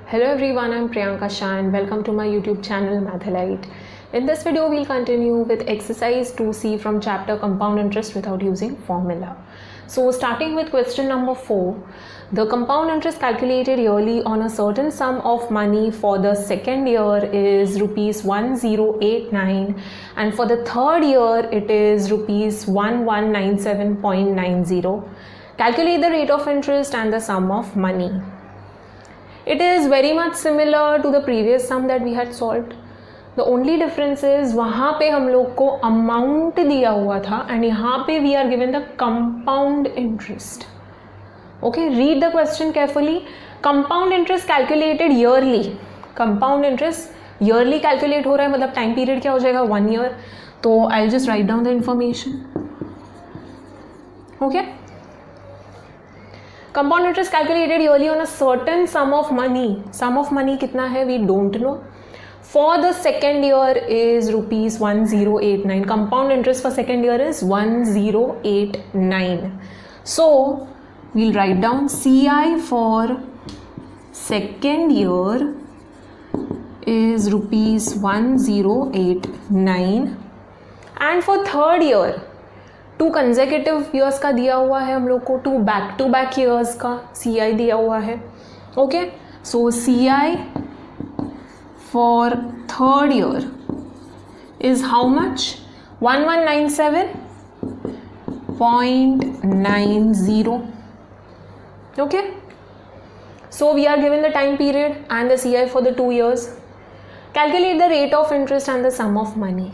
Hello everyone, I'm Priyanka Shah and welcome to my YouTube channel Mathalite. In this video, we'll continue with exercise 2C from chapter compound interest without using formula. So starting with question number 4, the compound interest calculated yearly on a certain sum of money for the second year is rupees 1089 and for the third year it is rupees 1197.90. Calculate the rate of interest and the sum of money. It is very much similar to the previous sum that we had solved. The only difference is वहाँ पे हम लोग को amount दिया हुआ था and यहाँ पे we are given the compound interest. Okay, read the question carefully. Compound interest calculated yearly. Compound interest yearly calculate हो रहा है, मतलब time period क्या हो जाएगा 1 year. तो I'll just write down the information. Okay. Compound interest calculated yearly on a certain sum of money. Sum of money कितना है we don't know. For the second year is rupees 1089. Compound interest for second year is 1089. So we'll write down CI for second year is rupees 1089 and for third year 2 consecutive years का दिया हुआ है हम लोग को, 2 back to back years का CI दिया हुआ है. Okay, so CI for third year is how much? 1197.90. Okay, so we are given the time period and the CI for the 2 years. Calculate the rate of interest and the sum of money.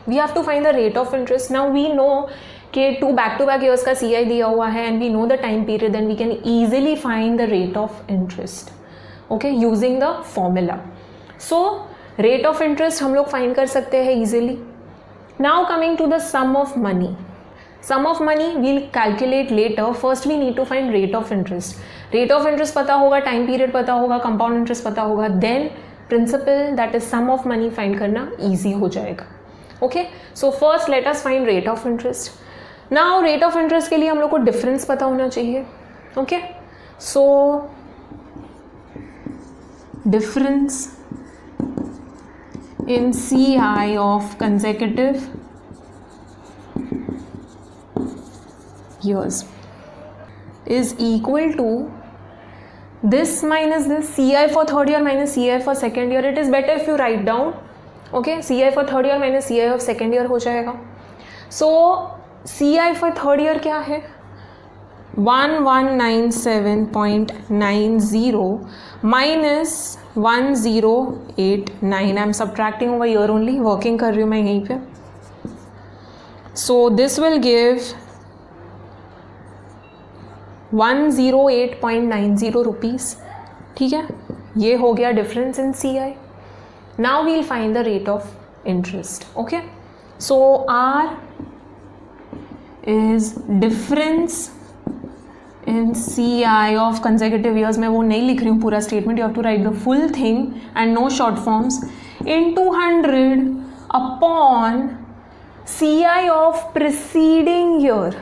We have to find the rate of interest. Now we know कि 2 back to back years का CI दिया हुआ है and we know the time period, then we can easily find the rate of interest. Okay, using the formula. So rate of interest हम लोग find कर सकते हैं easily. Now coming to the sum of money. Sum of money we'll calculate later. First we need to find rate of interest. Rate of interest पता होगा, time period पता होगा, compound interest पता होगा, then principal that is sum of money find करना easy हो जाएगा. Okay, so first let us find rate of interest. Now rate of interest के लिए हम लोग को difference पता होना चाहिए. Okay, so difference in CI of consecutive years is equal to this minus this, CI for third year minus CI for second year. It is better if you write down. Okay, CI for third year minus CI of second year हो जाएगा. So CI for third year क्या है? 1197.90 minus 1089. I'm subtracting over here only. Working कर रही हूँ मैं यहीं पे. So this will give 108.90 rupees. ठीक है, ये हो गया difference in CI. Now we'll find the rate of interest. Okay, so R is difference in CI of consecutive years. मैं वो नहीं लिख रही हूँ पूरा statement. You have to write the full thing and no short forms. Into 100 upon CI of preceding year.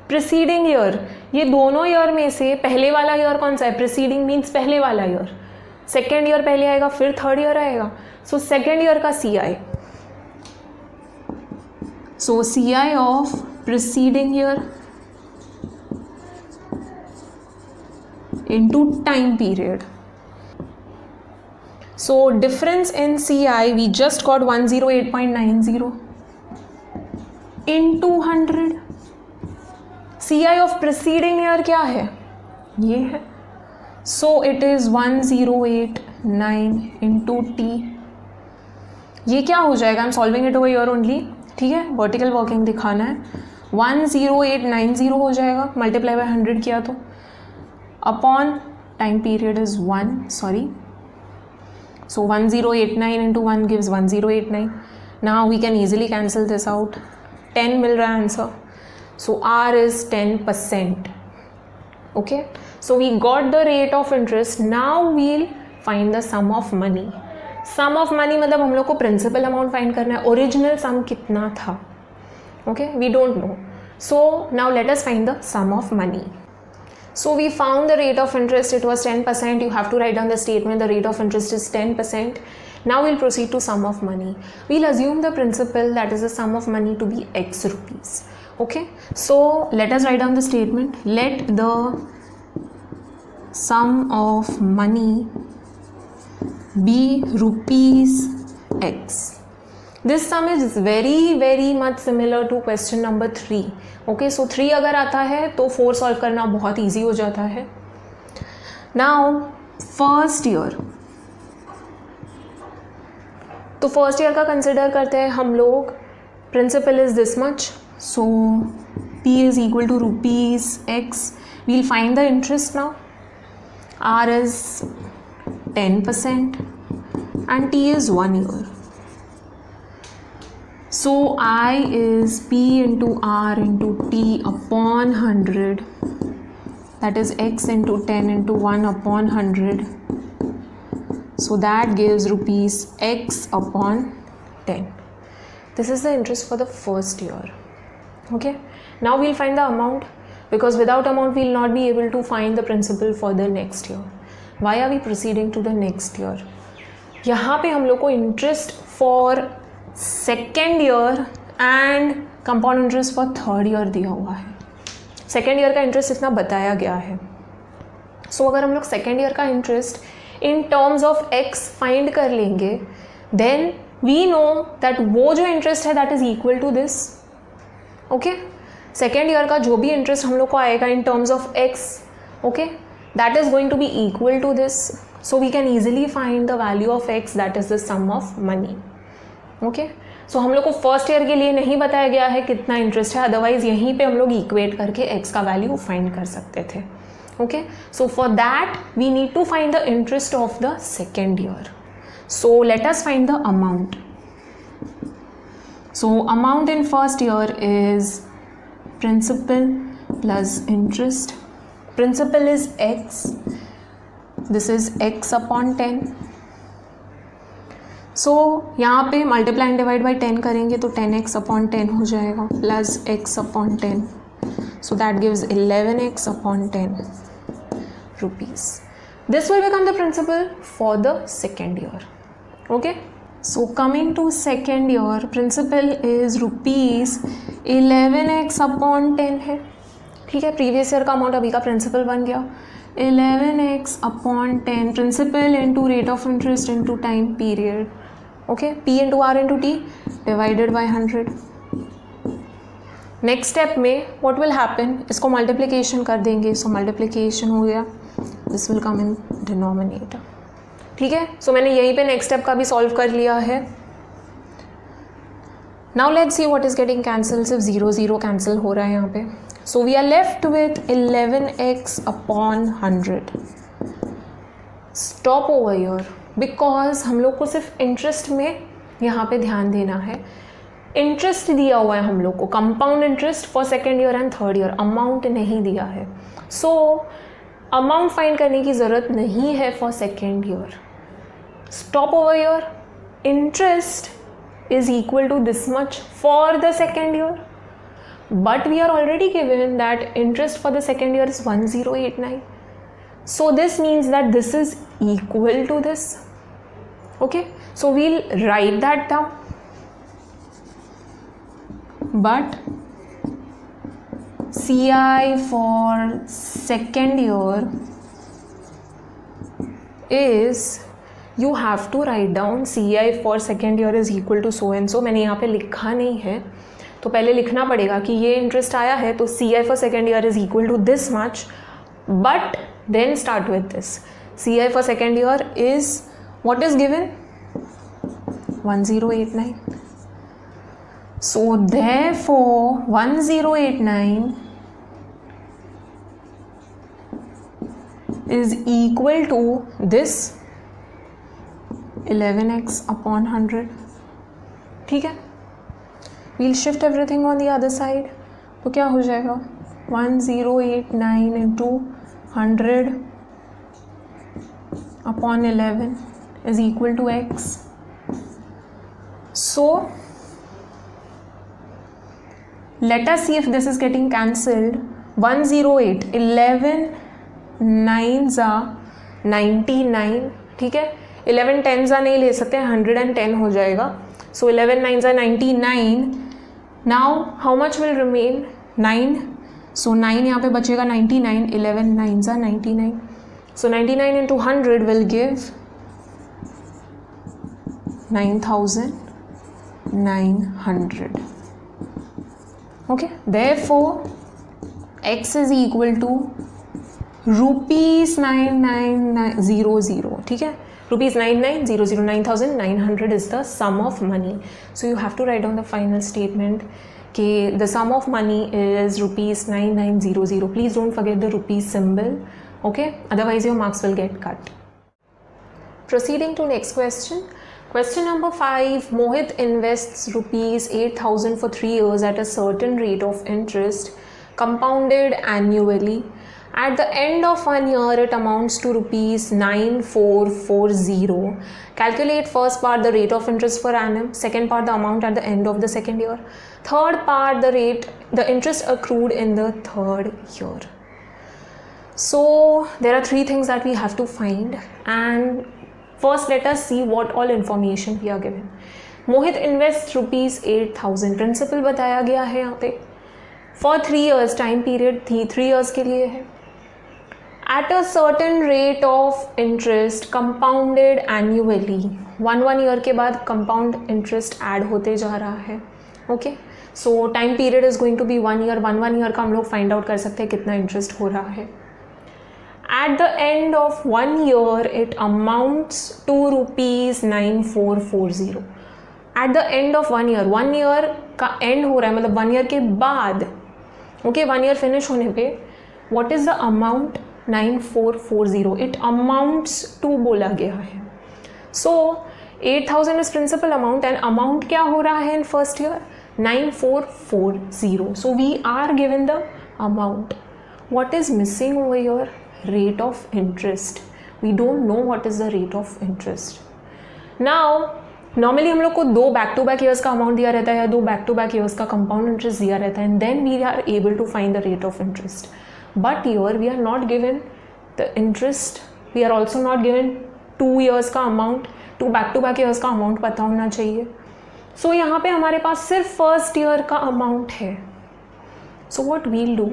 Preceding year, ये दोनों year में से पहले वाला year कौन सा है? Preceding means पहले वाला year. सेकेंड ईयर पहले आएगा, फिर थर्ड ईयर आएगा. सो सेकेंड ईयर का CI. So CI of preceding year into time period. So difference in CI we just got 108.90 into 100. CI of preceding year क्या है? ये है. So it is 1089 into T. ये क्या हो जाएगा? I'm solving it over here only. ठीक है, vertical working दिखाना है. 10890 हो जाएगा, multiply by 100 किया तो upon time period is 1. Sorry. So 1089 into 1 gives 1089. Now we can easily cancel this out. 10 मिल रहा है answer. So R is 10%. Okay, so we got the rate of interest. Now we'll find the sum of money. Sum of money मतलब हम लोग को principal amount find करना है. Original sum कितना था? Okay, we don't know. So now let us find the sum of money. So we found the rate of interest, it was 10%. You have to write down the statement, the rate of interest is 10%. Now we'll proceed to sum of money. We'll assume the principal, that is the sum of money, to be X rupees. Okay, so let us write down the statement. Let the sum of money be rupees X. This sum is very much similar to question number 3. Okay, so 3 अगर आता है तो 4 solve करना बहुत easy हो जाता है. Now first year, तो फर्स्ट ईयर का कंसिडर करते हैं हम लोग. Principal is this much, so P is equal to rupees X. We'll find the interest now. R is 10% and T is 1 year. So I is P into R into T upon 100, that is X into 10 into 1 upon 100. So that gives rupees X upon 10. This is the interest for the first year. Okay, now we'll find the amount, because without amount we'll not be able to find the principal for the next year. Why are we proceeding to the next year? यहाँ पे हम लोग को interest for second year and compound interest for third year दिया हुआ है. Second year का interest इतना बताया गया है. सो अगर हम लोग सेकेंड ईयर का interest in terms of x find कर लेंगे, देन वी नो दैट वो जो इंटरेस्ट है that is equal to this. Okay, second year का जो भी इंटरेस्ट हम लोग को आएगा in terms of x, okay, that is going to be equal to this. So we can easily find the value of X, that is the sum of money. Okay, so हम लोग को first year के लिए नहीं बताया गया है कितना इंटरेस्ट है, अदरवाइज यहीं पे हम लोग इक्वेट करके X का वैल्यू फाइंड कर सकते थे. Okay, so for that we need to find the interest of the second year. So let us find the amount. So amount in first year is principal plus interest. Principal is X. This is X upon 10. So यहाँ पे multiply and divide by 10 करेंगे तो 10x upon 10 हो जाएगा plus x upon 10. So that gives 11x upon 10 rupees. This will become the principal for the second year. Okay, so coming to second year, principal is rupees 11x upon 10 है. ठीक है, previous year का amount अभी का principal बन गया. 11x upon 10 principal into rate of interest into time period. Okay, P into R into T divided by 100. Next step में what will happen, इसको मल्टीप्लिकेशन कर देंगे. सो मल्टीप्लिकेशन हो गया, this will come in denominator. ठीक है, सो मैंने यहीं पे नेक्स्ट स्टेप का भी सॉल्व कर लिया है. Now let's see what is getting cancel. सिर्फ 0 0 कैंसिल हो रहा है यहाँ पे. So we are left with 11x upon 100. Stop over here because हम लोग को सिर्फ इंटरेस्ट में यहाँ पे ध्यान देना है. इंटरेस्ट दिया हुआ है हम लोग को, compound interest for second year and third year. Amount नहीं दिया है, सो अमाउंट फाइंड करने की ज़रूरत नहीं है for second year. Stop over year. Interest is equal to this much for the second year. But we are already given that interest for the second year is 1089. So this means that this is equal to this. Okay, so we'll write that down. But CI for second year is, you have to write down CI for second year is equal to so and so. मैंने यहाँ पे लिखा नहीं है तो पहले लिखना पड़ेगा कि ये इंटरेस्ट आया है तो CI for second year is equal to this much, but then start with this. CI for second year is what is given 1089. So therefore 1089 is equal to this 11x upon 100. ठीक है, we'll shift everything on the other side. तो क्या हो जाएगा 1089 into 100 upon 11 is equal to x. So let us see if this is getting cancelled. 108, 11 9 ज़ा 99, ठीक है, 11 10 ज़ा नहीं ले सकते, 110 हो जाएगा. सो 11 9 ज़ा 99. Now how much will remain? 9. सो 9 यहाँ पे बचेगा 99. 11 9 ज़ा 99. सो 99 into 100 will give 9,900. Okay, therefore x is equal to rupees 9900. ठीक है, rupees 9900, 9,900 is the sum of money. So you have to write down the final statement कि the sum of money is rupees 9900. Please don't forget the rupees symbol. Okay, otherwise your marks will get cut. Proceeding to next question. Question number 5. Mohit invests rupees 8,000 for 3 years at a certain rate of interest compounded annually. At the end of 1 year, it amounts to rupees 9440. Calculate first part the rate of interest per annum, second part the amount at the end of the second year, third part the interest accrued in the third year. So there are 3 things that we have to find, and first let us see what all information we are given. Mohit invests rupees 8,000. Principal बताया गया है यहाँ पे. For 3 years, time period 3 years के लिए है. At a certain rate of interest compounded annually. 1 year के बाद compound interest add होते जा रहा है. Okay, so time period is going to be 1 year. 1 year का हम लोग find out कर सकते हैं कितना interest हो रहा है. At the end of 1 year, it amounts to rupees 9440. At the end of 1 year, 1 year का end हो रहा है, मतलब 1 year के बाद, okay, 1 year finish होने पे, what is the amount? 9440. It amounts to बोला गया है. So 8,000 is principal amount and amount क्या हो रहा है in first year? 9440. So we are given the amount. What is missing over here? Rate of interest. We don't know what is the rate of interest. Now normally हम लोग को 2 back to back years का amount दिया रहता है या 2 back to back years का compound interest दिया रहता है, and then we are able to find the rate of interest. But here we are not given the interest. We are also not given 2 years का amount. 2 back to back years का amount पता होना चाहिए. So यहाँ पे हमारे पास सिर्फ first year का amount है. So what we'll do?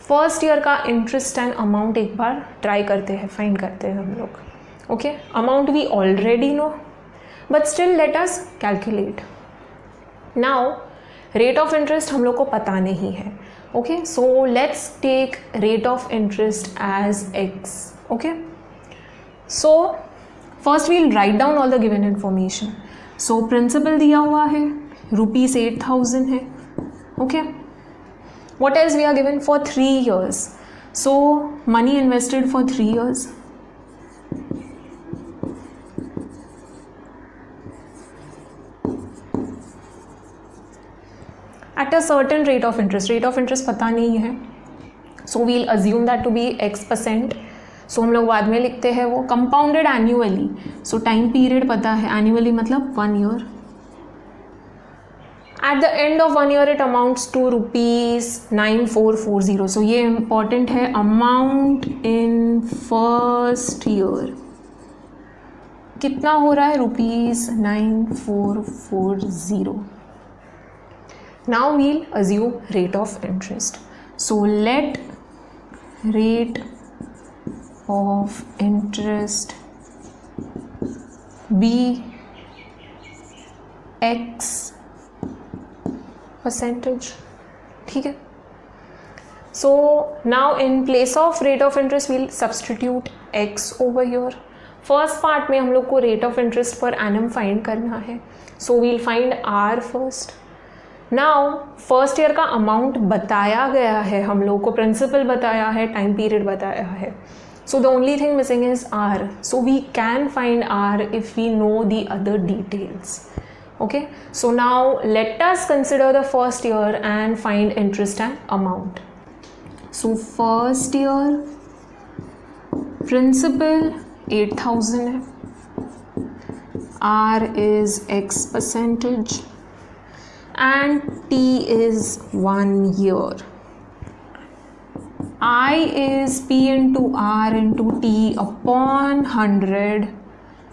First year का इंटरेस्ट एंड अमाउंट एक बार ट्राई करते हैं, फाइंड करते हैं हम लोग. Okay, amount we already know, but still let us calculate. Now rate of interest हम लोग को पता नहीं है. Okay, so let's take rate of interest as x. Okay, so first we'll write down all the given information. So principal दिया हुआ है, rupees 8,000 है. Okay, what else we are given? For 3 years. So money invested for 3 years. At a certain rate of interest. Rate of interest पता नहीं है. So we'll assume that to be X%. So हम लोग बाद में लिखते हैं वो compounded annually. So time period पता है, annually मतलब 1 year. At the end of 1 year, it amounts to rupees 9440. So ये important है, amount in first year कितना हो रहा है? rupees 9440. Now we'll assume rate of interest. So let rate of interest be X percentage. ठीक है. So now in place of rate of interest we'll substitute x over here. First part में हम लोग को rate of interest per annum find करना है. So we'll find r first. Now first year का amount बताया गया है हम लोग को, principal बताया है, time period बताया है. So the only thing missing is r. So we can find r if we know the other details. Okay, so now let us consider the first year and find interest and amount. So first year principal 8,000 है, R is X% and T is 1 year. I is P into R into T upon 100,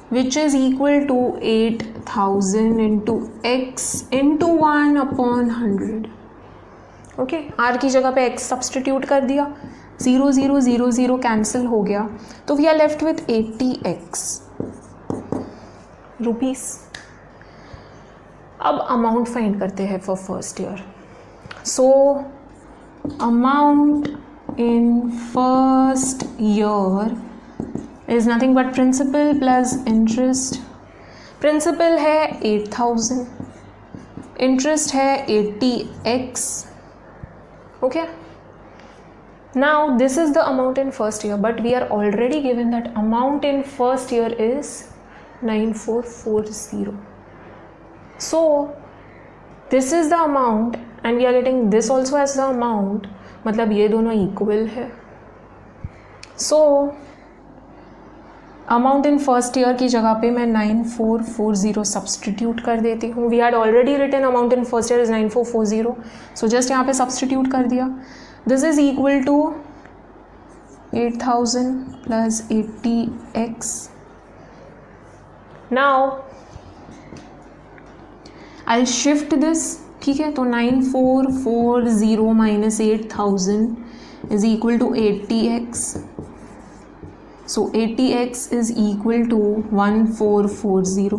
which is equal to 8000 into X into 1 upon 100. Okay, R की जगह पे X substitute कर दिया, 0 0 0 0 cancel हो गया, तो we are left with 80x rupees. अब amount find करते हैं for first year. So amount in first year is nothing but principal plus interest. Principal है 8000, इंटरेस्ट है 80x. okay, now this is the amount in first year, but we are already given that amount in first year is 9440. so this is the amount and we are getting this also as the amount, मतलब ये दोनों equal है. so amount in first year की जगह पे मैं 9440 substitute कर देती हूँ. We had already written amount in first year is 9440, so just यहाँ पे सब्सटीट्यूट कर दिया. This is equal to 8000 plus 80x. Now I will shift this. ठीक है, तो 9440 minus 8000 is equal to 80x. So 80x is equal to 1440.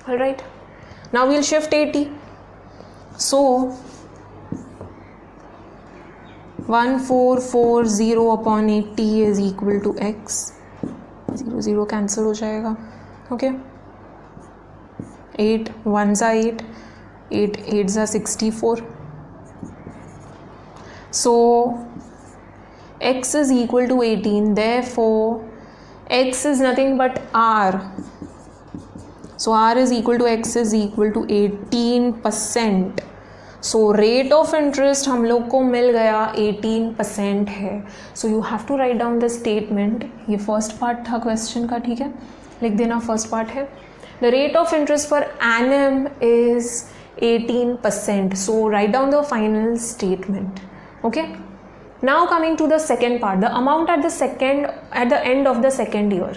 All right. Now we'll shift 80. So 1440 upon 80 is equal to x. 0 0 cancel हो जाएगा. Okay. 8 1s are 8. 8 8s are 64. So x is equal to 18, therefore x is nothing but r. So r is equal to x is equal to 18%. So rate of interest हम लोग को मिल गया 18% है. So you have to write down the statement. ये first part था question का, ठीक है, लिख देना first part है. The rate of interest per annum is 18%. So write down the final statement. Okay. Now coming to the second part, the amount at the end of the second year.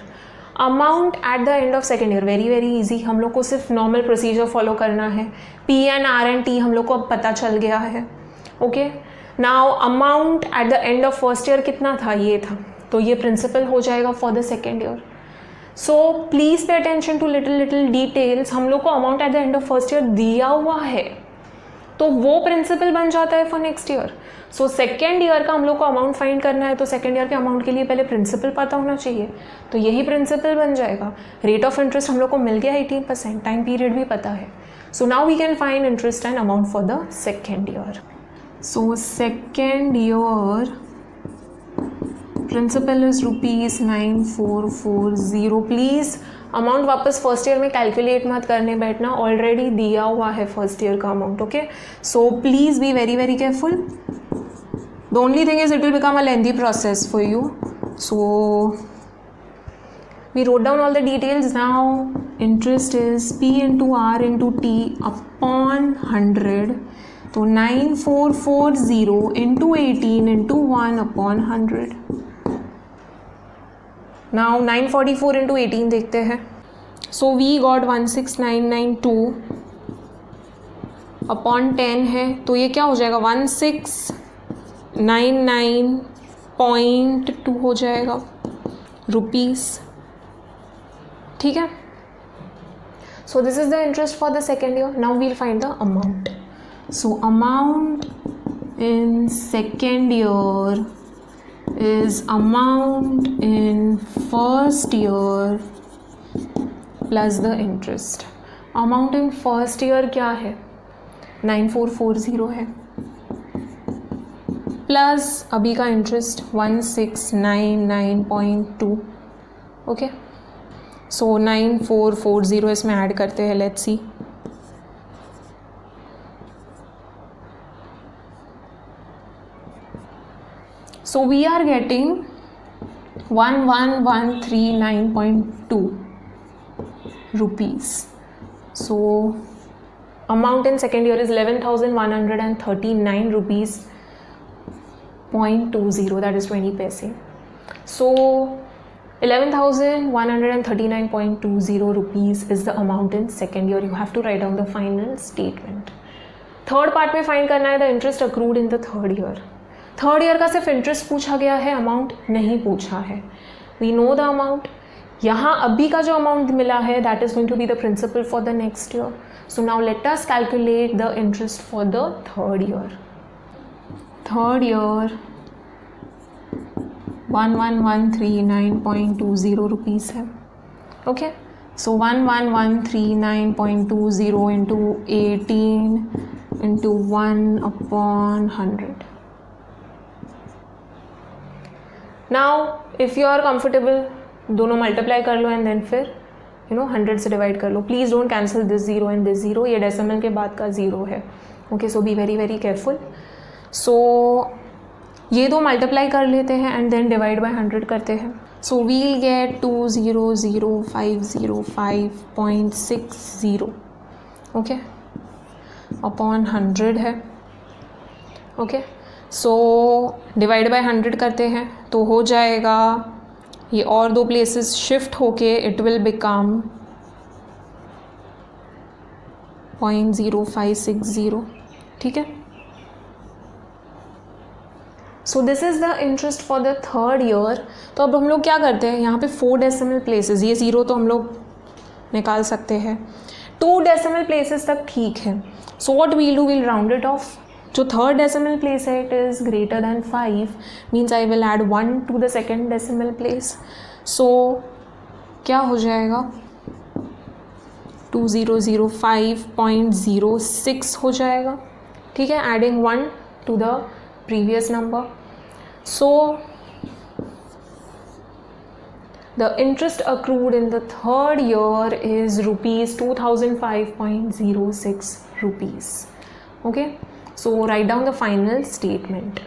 Amount at the end of second year, very very easy. हम लोग को सिर्फ normal procedure follow करना है. P and R and T हम लोग को अब पता चल गया है. Okay, now amount at the end of first year कितना था, ये था, तो ये प्रिंसिपल हो जाएगा for the second year. So please pay attention to little details. हम लोग को amount at the end of first year दिया हुआ है, तो वो प्रिंसिपल बन जाता है for next year. So second year का हम लोग को अमाउंट फाइंड करना है, तो सेकेंड ईयर के अमाउंट के लिए पहले प्रिंसिपल पता होना चाहिए, तो यही प्रिंसिपल बन जाएगा. रेट ऑफ इंटरेस्ट हम लोग को मिल गया 18%, टाइम पीरियड भी पता है. So now we can find interest and amount for the second year. So second year principal is ₹9440. Please amount वापस फर्स्ट ईयर में कैलकुलेट मत करने बैठना, ऑलरेडी दिया हुआ है फर्स्ट ईयर का amount. Okay, so please be very very careful. The only thing is it will become a lengthy process for you. So we wrote down all the details. Now interest is P into R into T upon 100. So 9440 into 18 into 1 upon 100. Now 944 into 18 देखते हैं. So we got 16992 upon 10 है, तो ये क्या हो जाएगा, 1699.2 हो जाएगा रुपीस. ठीक है, so this is the interest for the second year. Now we'll find the amount. So amount in second year is amount in first year plus the interest. Amount in first year क्या है, 9440 है, plus अभी का interest 1699.2. Okay, सो 9440 इसमें add करते हैं. Let's see. So we are getting 11139.2 rupees. So amount in second year is 11,139 rupees 0.20, that is 20 paise. So 11,139.20 rupees is the amount in second year. You have to write down the final statement. Third part में find करना है the interest accrued in the third year. Third year का सिर्फ interest पूछा गया है, amount नहीं पूछा है. We know the amount. यहाँ अभी का जो अमाउंट मिला है that is going to be the principal for the next year. So now let us calculate the interest for the third year. Third year 11,139.20 rupees है. Okay, so 11,139.20 into 18 into 1/100. Now if you are comfortable दोनों multiply कर लो and then फिर 100 से divide कर लो. Please don't cancel this zero and this zero. ये decimal के बाद का ज़ीरो है. Okay, so be very very careful. So ये दो मल्टीप्लाई कर लेते हैं एंड देन डिवाइड बाय 100 करते हैं. So we'll get 200,505.60. Okay, upon 100 है. ओके, सो डिवाइड बाय 100 करते हैं तो हो जाएगा ये और दो प्लेसेस शिफ्ट होके इट विल बिकम 0.0560. ठीक है. So this is the interest for the third year. तो अब हम लोग क्या करते हैं, यहाँ पे 4 डेसिमल प्लेसेस, ये ज़ीरो तो हम लोग निकाल सकते हैं. 2 डेसिमल प्लेसेस तक ठीक है. So what will do, will round it off. जो थर्ड डेसिमल प्लेस है it is greater than 5 means I will add 1 to the second decimal place. So क्या हो जाएगा 2005.06 हो जाएगा. ठीक है, adding 1 to the previous number. So the interest accrued in the third year is rupees 2005.06 rupees. Okay, so write down the final statement.